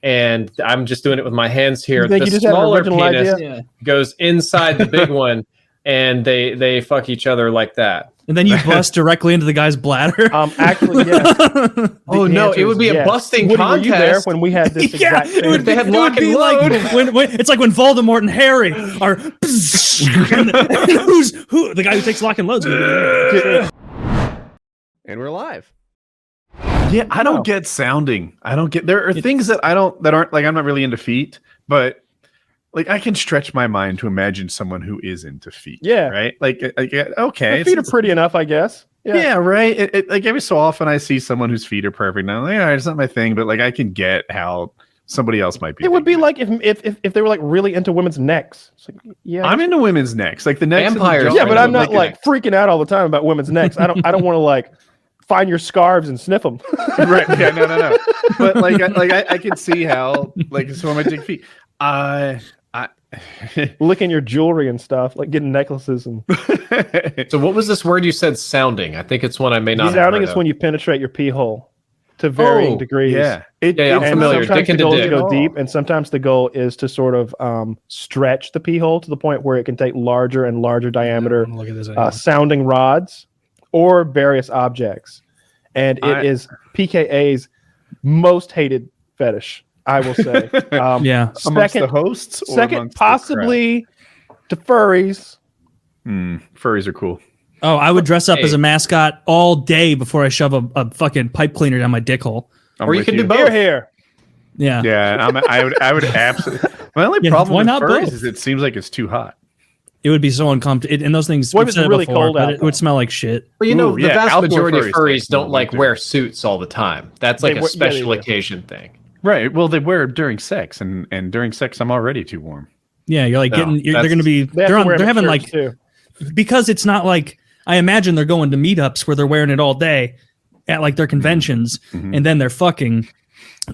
and I'm just doing it with my hands here. You think The you just had an smaller original penis idea? goes inside the big one, and they fuck each other like that. And then you bust directly into the guy's bladder. Actually, yes. Oh no, it would be a busting Woody, contest. Were you there when we had this exact thing? They had lock and load. Like when it's like when Voldemort and Harry are and who the guy who takes lock and loads. And we're live. Yeah, I don't get sounding. I don't get. There are things that aren't like I'm not really into feet, but like I can stretch my mind to imagine someone who is into feet. Yeah, right. Like okay, the feet are pretty enough, I guess. Yeah, right. Like every so often I see someone whose feet are perfect. Now, like, it's not my thing, but like I can get how somebody else might be. It would be like if they were like really into women's necks. It's like, yeah, I'm into women's necks, like the necks. Vampires. Yeah, but I'm not like freaking out all the time about women's necks. I don't want to like find your scarves and sniff them. Right? Yeah, no. But I can see how like someone might take feet. Licking your jewelry and stuff, like getting necklaces and. So what was this word you said? Sounding. I think it's one I may not. Sounding is when you penetrate your pee hole to varying degrees. Yeah, I'm familiar. Sometimes the goal is to go deep, and sometimes the goal is to sort of stretch the pee hole to the point where it can take larger and larger diameter sounding rods or various objects. And it is PKA's most hated fetish, I will say. Amongst the hosts, or second possibly to furries. Furries are cool. Oh, I would dress up as a mascot all day before I shove a fucking pipe cleaner down my dick hole. Or you can do both. Here. Yeah. Yeah, I would absolutely. My only problem with furries is it seems like it's too hot. It would be so uncomfortable. And those things, what if it's really cold out? It would smell like shit. Well, the vast majority of furries don't like wear suits all the time. That's like a special occasion thing. Right. Well, they wear it during sex, and during sex, I'm already too warm. Yeah, you're like they're going to be. They're having like too. Because it's not like I imagine they're going to meetups where they're wearing it all day at like their conventions, and then they're fucking.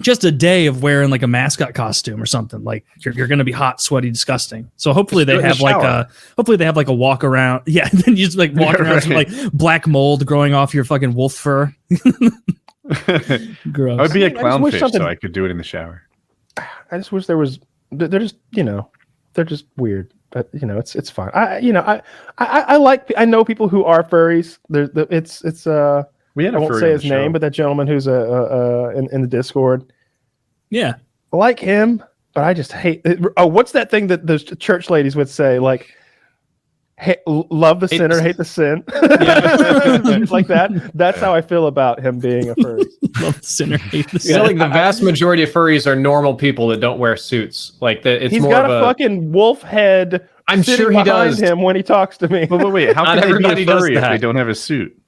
Just a day of wearing like a mascot costume or something, like you're going to be hot, sweaty, disgusting. So hopefully they have like a walk around. Yeah, then you just like walk around with like black mold growing off your fucking wolf fur. Gross. I would be a clownfish, so I could do it in the shower. I just wish there was. They're just they're just weird, but it's fine. I know people who are furries. It's We had I won't say his name, but that gentleman who's in the Discord. Yeah, I like him, but I just hate. What's that thing that those church ladies would say? Like, love the sinner, hate the sin. Like that. That's how I feel about him being a furry. Love the sinner, hate the sin. Yeah, like the vast majority of furries are normal people that don't wear suits. Like he's more got a fucking wolf head. I'm sure he does. Him when he talks to me. But wait, how can they be a furry if they don't have a suit?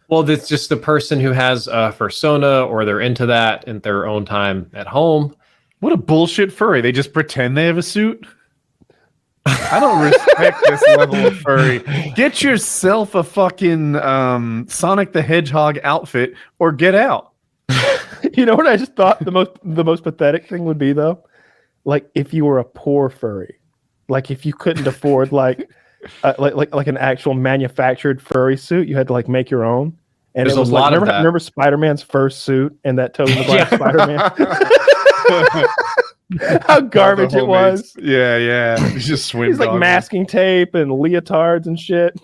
Well, it's just the person who has a persona, or they're into that in their own time at home. What a bullshit furry. They just pretend they have a suit. I don't respect this level of furry. Get yourself a fucking Sonic the Hedgehog outfit or get out. You know what I just thought the most pathetic thing would be, though? Like if you were a poor furry. Like if you couldn't afford like an actual manufactured furry suit, you had to like make your own. And there's it was a lot of that. Remember Spider-Man's first suit and that Tobey Maguire Spider-Man? How garbage it was. Yeah. He's just swimming. He's like masking tape and leotards and shit.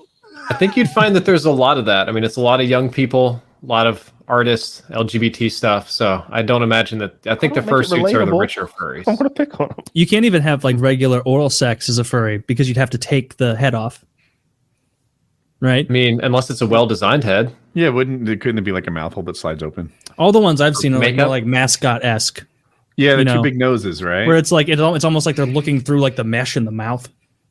I think you'd find that there's a lot of that. I mean, it's a lot of young people, a lot of artists, LGBT stuff. So I don't imagine that. I think the fursuits are the richer furries. I want to pick on them. You can't even have like regular oral sex as a furry because you'd have to take the head off. Right? I mean, unless it's a well-designed head. Yeah, couldn't it be like a mouth hole that slides open? All the ones I've seen are more like mascot-esque. Yeah, the two big noses, right? Where it's like it's almost like they're looking through like the mesh in the mouth,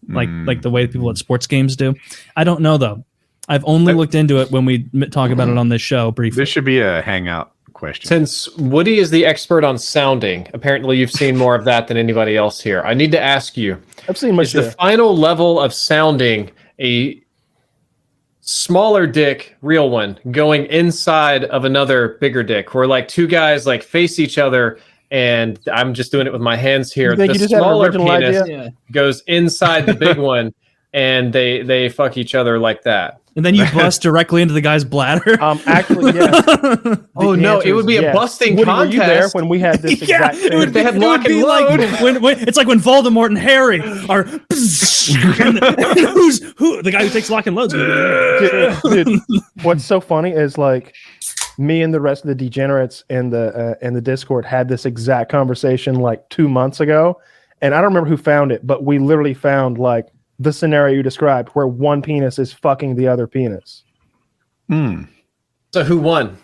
like the way people at sports games do. I don't know though. I've only looked into it when we talk about it on this show briefly. This should be a hangout question. Since Woody is the expert on sounding, apparently you've seen more of that than anybody else here. I need to ask you: I've seen much. Is the final level of sounding a smaller dick, real one, going inside of another bigger dick, where like two guys like face each other? And I'm just doing it with my hands here. The smaller penis goes inside the big one, and they fuck each other like that. And then you bust directly into the guy's bladder. Actually, yes. Oh no, it would be a busting Woody, were you there contest. when we had this Yeah, exact thing? it would, They had it lock would be and load. like when it's like when Voldemort and Harry are who the guy who takes lock and loads. Dude, what's so funny is like me and the rest of the degenerates in the Discord had this exact conversation like 2 months ago, and I don't remember who found it, but we literally found like the scenario you described where one penis is fucking the other penis. So who won?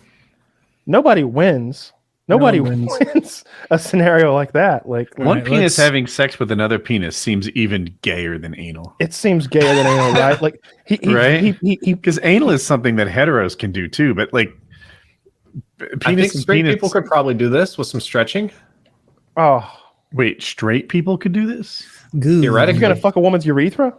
Nobody wins. Nobody wins a scenario like that. Like One penis having sex with another penis seems even gayer than anal. it seems gayer than anal, right? Like Right? he Because anal is something that heteros can do too, but like penis I think and straight penis. people could probably do this with some stretching. oh, Wait, straight people could do this? Goo. Theoretically, you're gonna fuck a woman's urethra?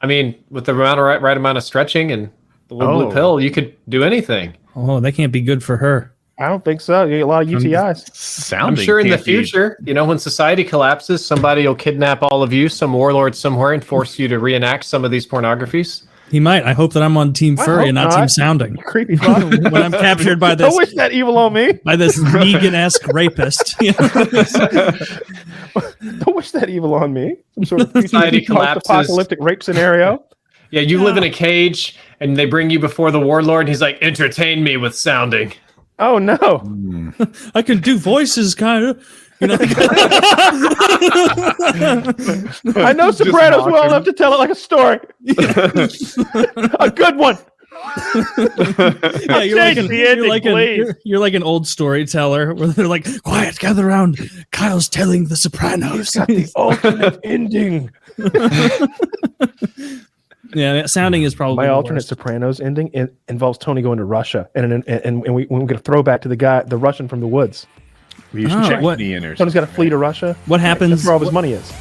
I mean, with the right amount of stretching and the little blue Oh. pill, you could do anything. Oh, that can't be good for her. I don't think so. You get a lot of UTIs. I'm Sounding sure in the can't be- future, when society collapses, somebody will kidnap all of you, some warlord somewhere, and force you to reenact some of these pornographies. He might. I hope that I'm on Team I Furry hope and not not. Team Sounding. Creepy fuck. When I'm captured by I this wish that evil on me. vegan-esque rapist. Don't wish that evil on me. Some sort of Society collapses. post-apocalyptic rape scenario. Yeah, you live in a cage, and they bring you before the warlord, and he's like, entertain me with sounding. Oh no! I can do voices, kind of. I know Sopranos well enough to tell it like a story. A good one. Yeah, Change the ending, please. you're like an old storyteller where they're like, quiet, gather around. Kyle's telling the Sopranos. The ultimate ending. Yeah, Sounding is probably My the alternate worst. Sopranos ending involves Tony going to Russia, and we get a throwback to the Russian from the woods. We should Oh, check what- the inners. Tony's got to flee to Russia. What happens? That's where all his money is.